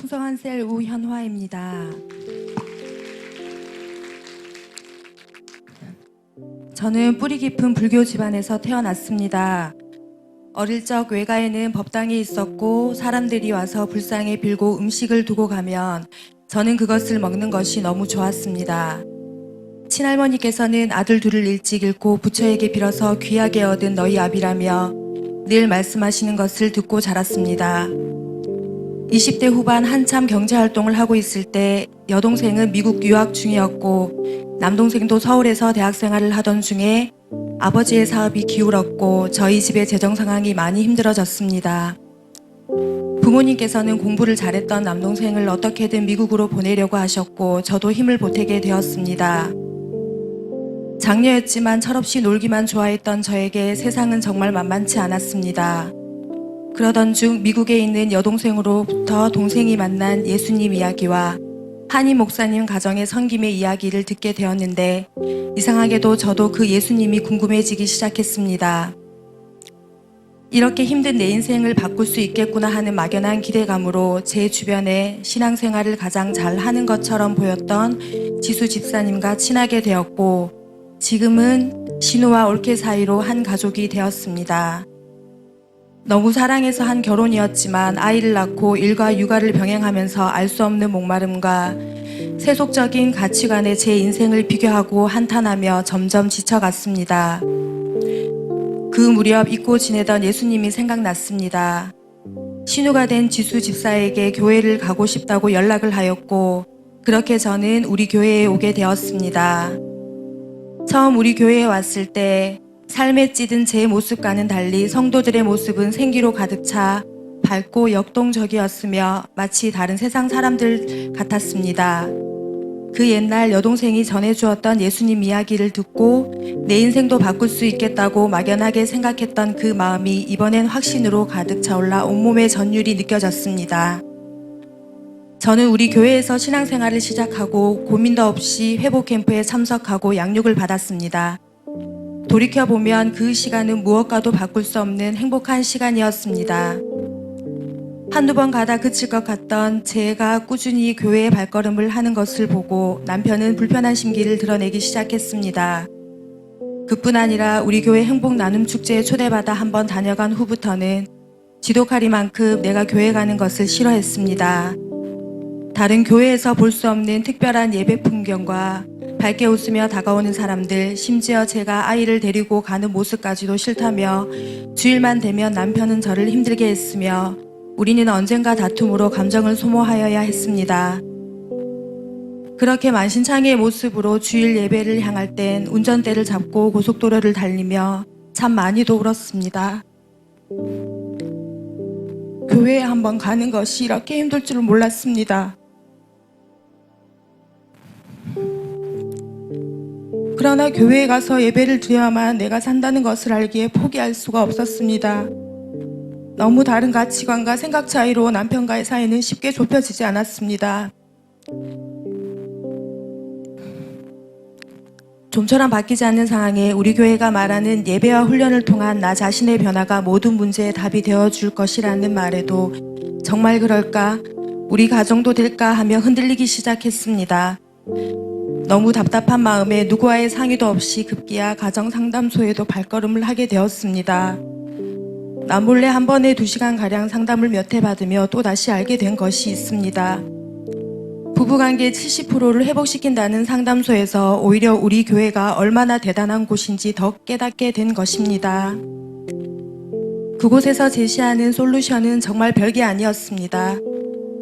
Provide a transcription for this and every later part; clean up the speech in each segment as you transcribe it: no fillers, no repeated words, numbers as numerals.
풍성한 셀 우현화입니다. 저는 뿌리 깊은 불교 집안에서 태어났습니다. 어릴 적 외가에는 법당이 있었고 사람들이 와서 불상에 빌고 음식을 두고 가면 저는 그것을 먹는 것이 너무 좋았습니다. 친할머니께서는 아들 둘을 일찍 잃고 부처에게 빌어서 귀하게 얻은 너희 아비라며 늘 말씀하시는 것을 듣고 자랐습니다. 20대 후반 한참 경제활동을 하고 있을 때 여동생은 미국 유학 중이었고 남동생도 서울에서 대학생활을 하던 중에 아버지의 사업이 기울었고 저희 집의 재정 상황이 많이 힘들어졌습니다. 부모님께서는 공부를 잘했던 남동생을 어떻게든 미국으로 보내려고 하셨고 저도 힘을 보태게 되었습니다. 장녀였지만 철없이 놀기만 좋아했던 저에게 세상은 정말 만만치 않았습니다. 그러던 중 미국에 있는 여동생으로부터 동생이 만난 예수님 이야기와 한인 목사님 가정의 섬김의 이야기를 듣게 되었는데 이상하게도 저도 그 예수님이 궁금해지기 시작했습니다. 이렇게 힘든 내 인생을 바꿀 수 있겠구나 하는 막연한 기대감으로 제 주변에 신앙생활을 가장 잘하는 것처럼 보였던 지수 집사님과 친하게 되었고 지금은 신우와 올케 사이로 한 가족이 되었습니다. 너무 사랑해서 한 결혼이었지만 아이를 낳고 일과 육아를 병행하면서 알 수 없는 목마름과 세속적인 가치관에 제 인생을 비교하고 한탄하며 점점 지쳐갔습니다. 그 무렵 잊고 지내던 예수님이 생각났습니다. 신우가 된 지수 집사에게 교회를 가고 싶다고 연락을 하였고 그렇게 저는 우리 교회에 오게 되었습니다. 처음 우리 교회에 왔을 때 삶에 찌든 제 모습과는 달리 성도들의 모습은 생기로 가득 차 밝고 역동적이었으며 마치 다른 세상 사람들 같았습니다. 그 옛날 여동생이 전해주었던 예수님 이야기를 듣고 내 인생도 바꿀 수 있겠다고 막연하게 생각했던 그 마음이 이번엔 확신으로 가득 차올라 온몸에 전율이 느껴졌습니다. 저는 우리 교회에서 신앙생활을 시작하고 고민도 없이 회복 캠프에 참석하고 양육을 받았습니다. 돌이켜보면 그 시간은 무엇과도 바꿀 수 없는 행복한 시간이었습니다. 한두 번 가다 그칠 것 같던 제가 꾸준히 교회에 발걸음을 하는 것을 보고 남편은 불편한 심기를 드러내기 시작했습니다. 그뿐 아니라 우리 교회 행복 나눔 축제에 초대받아 한번 다녀간 후부터는 지독하리만큼 내가 교회 가는 것을 싫어했습니다. 다른 교회에서 볼 수 없는 특별한 예배 풍경과 밝게 웃으며 다가오는 사람들, 심지어 제가 아이를 데리고 가는 모습까지도 싫다며 주일만 되면 남편은 저를 힘들게 했으며 우리는 언젠가 다툼으로 감정을 소모하여야 했습니다. 그렇게 만신창이의 모습으로 주일 예배를 향할 땐 운전대를 잡고 고속도로를 달리며 참 많이도 울었습니다. 교회에 한번 가는 것이 이렇게 힘들 줄 몰랐습니다. 그러나 교회에 가서 예배를 드려야만 내가 산다는 것을 알기에 포기할 수가 없었습니다. 너무 다른 가치관과 생각 차이로 남편과의 사이는 쉽게 좁혀지지 않았습니다. 좀처럼 바뀌지 않는 상황에 우리 교회가 말하는 예배와 훈련을 통한 나 자신의 변화가 모든 문제의 답이 되어줄 것이라는 말에도 정말 그럴까? 우리 가정도 될까 하며 흔들리기 시작했습니다. 너무 답답한 마음에 누구와의 상의도 없이 급기야 가정상담소에도 발걸음을 하게 되었습니다. 남몰래 한 번에 2시간가량 상담을 몇 회 받으며 또다시 알게 된 것이 있습니다. 부부관계 70%를 회복시킨다는 상담소에서 오히려 우리 교회가 얼마나 대단한 곳인지 더 깨닫게 된 것입니다. 그곳에서 제시하는 솔루션은 정말 별게 아니었습니다.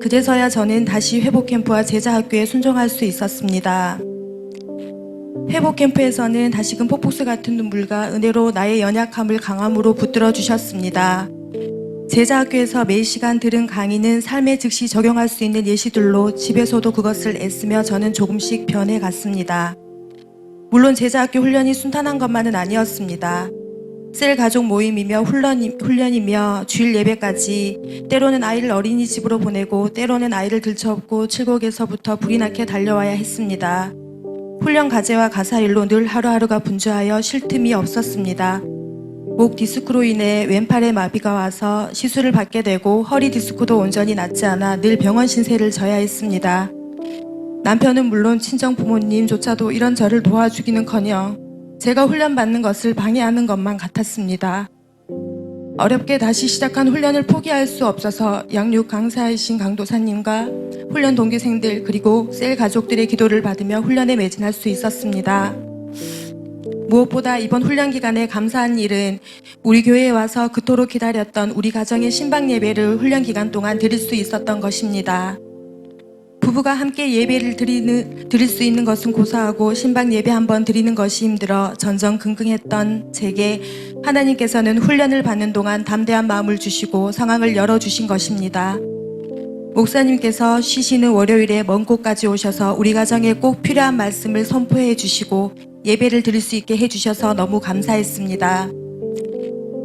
그제서야 저는 다시 회복캠프와 제자학교에 순종할 수 있었습니다. 회복캠프에서는 다시금 폭포수 같은 눈물과 은혜로 나의 연약함을 강함으로 붙들어 주셨습니다. 제자학교에서 매 시간 들은 강의는 삶에 즉시 적용할 수 있는 예시들로 집에서도 그것을 애쓰며 저는 조금씩 변해갔습니다. 물론 제자학교 훈련이 순탄한 것만은 아니었습니다. 셀 가족 모임이며 훈련이며 주일 예배까지 때로는 아이를 어린이집으로 보내고 때로는 아이를 들쳐업고 칠곡에서부터 불이 나게 달려와야 했습니다. 훈련 과제와 가사 일로 늘 하루하루가 분주하여 쉴 틈이 없었습니다. 목 디스크로 인해 왼팔에 마비가 와서 시술을 받게 되고 허리 디스크도 온전히 낫지 않아 늘 병원 신세를 져야 했습니다. 남편은 물론 친정 부모님조차도 이런 저를 도와주기는커녕 제가 훈련받는 것을 방해하는 것만 같았습니다. 어렵게 다시 시작한 훈련을 포기할 수 없어서 양육 강사이신 강도사님과 훈련 동기생들 그리고 셀 가족들의 기도를 받으며 훈련에 매진할 수 있었습니다. 무엇보다 이번 훈련 기간에 감사한 일은 우리 교회에 와서 그토록 기다렸던 우리 가정의 신방 예배를 훈련 기간 동안 드릴 수 있었던 것입니다. 부부가 함께 예배를 드릴 수 있는 것은 고사하고 신방 예배 한번 드리는 것이 힘들어 전전긍긍했던 제게 하나님께서는 훈련을 받는 동안 담대한 마음을 주시고 상황을 열어주신 것입니다. 목사님께서 쉬시는 월요일에 먼 곳까지 오셔서 우리 가정에 꼭 필요한 말씀을 선포해 주시고 예배를 드릴 수 있게 해주셔서 너무 감사했습니다.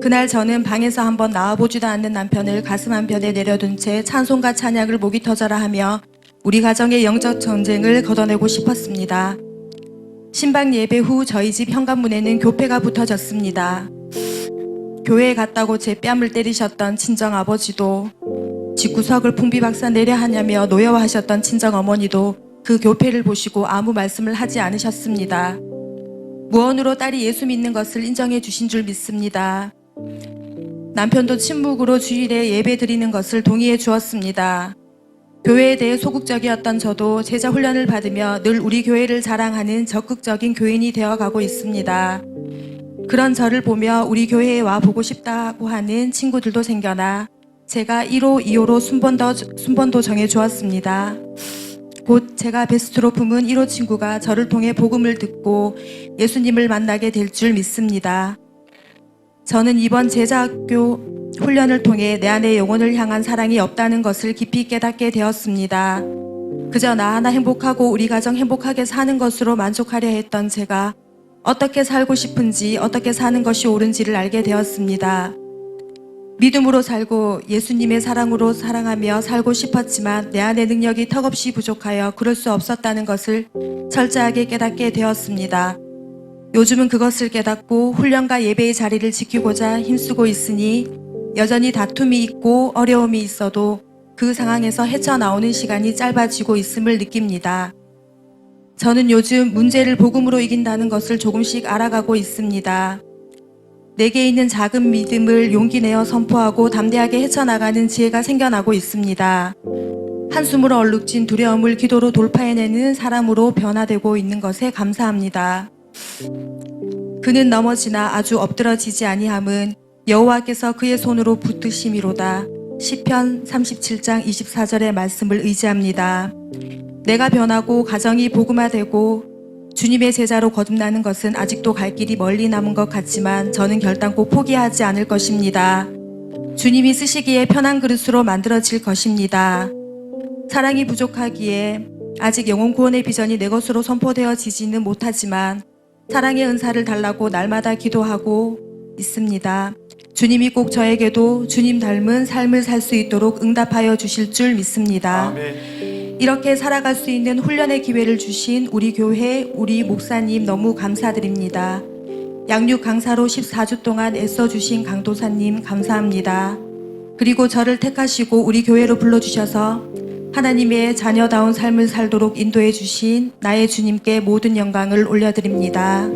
그날 저는 방에서 한번 나와보지도 않는 남편을 가슴 한편에 내려둔 채 찬송가 찬양을 목이 터져라 하며 우리 가정의 영적 전쟁을 걷어내고 싶었습니다. 신방 예배 후 저희 집 현관문에는 교패가 붙어졌습니다. 교회에 갔다고 제 뺨을 때리셨던 친정아버지도 집구석을 풍비박산 내려 하냐며 노여워하셨던 친정어머니도 그 교패를 보시고 아무 말씀을 하지 않으셨습니다. 무언으로 딸이 예수 믿는 것을 인정해 주신 줄 믿습니다. 남편도 침묵으로 주일에 예배 드리는 것을 동의해 주었습니다. 교회에 대해 소극적이었던 저도 제자 훈련을 받으며 늘 우리 교회를 자랑하는 적극적인 교인이 되어가고 있습니다. 그런 저를 보며 우리 교회에 와 보고 싶다고 하는 친구들도 생겨나 제가 1호, 2호로 순번도 정해주었습니다. 곧 제가 베스트로 품은 1호 친구가 저를 통해 복음을 듣고 예수님을 만나게 될 줄 믿습니다. 저는 이번 제자학교 훈련을 통해 내 안에 영혼을 향한 사랑이 없다는 것을 깊이 깨닫게 되었습니다. 그저 나 하나 행복하고 우리 가정 행복하게 사는 것으로 만족하려 했던 제가 어떻게 살고 싶은지 어떻게 사는 것이 옳은지를 알게 되었습니다. 믿음으로 살고 예수님의 사랑으로 사랑하며 살고 싶었지만 내 안의 능력이 턱없이 부족하여 그럴 수 없었다는 것을 철저하게 깨닫게 되었습니다. 요즘은 그것을 깨닫고 훈련과 예배의 자리를 지키고자 힘쓰고 있으니 여전히 다툼이 있고 어려움이 있어도 그 상황에서 헤쳐나오는 시간이 짧아지고 있음을 느낍니다. 저는 요즘 문제를 복음으로 이긴다는 것을 조금씩 알아가고 있습니다. 내게 있는 작은 믿음을 용기 내어 선포하고 담대하게 헤쳐나가는 지혜가 생겨나고 있습니다. 한숨으로 얼룩진 두려움을 기도로 돌파해내는 사람으로 변화되고 있는 것에 감사합니다. 그는 넘어지나 아주 엎드러지지 아니함은 여호와께서 그의 손으로 붙드심이로다. 시편 37장 24절의 말씀을 의지합니다. 내가 변하고 가정이 복음화되고 주님의 제자로 거듭나는 것은 아직도 갈 길이 멀리 남은 것 같지만 저는 결단코 포기하지 않을 것입니다. 주님이 쓰시기에 편한 그릇으로 만들어질 것입니다. 사랑이 부족하기에 아직 영혼 구원의 비전이 내 것으로 선포되어지지는 못하지만 사랑의 은사를 달라고 날마다 기도하고 있습니다. 주님이 꼭 저에게도 주님 닮은 삶을 살 수 있도록 응답하여 주실 줄 믿습니다. 아멘. 이렇게 살아갈 수 있는 훈련의 기회를 주신 우리 교회, 우리 목사님 너무 감사드립니다. 양육 강사로 14주 동안 애써주신 강도사님 감사합니다. 그리고 저를 택하시고 우리 교회로 불러주셔서 하나님의 자녀다운 삶을 살도록 인도해 주신 나의 주님께 모든 영광을 올려드립니다.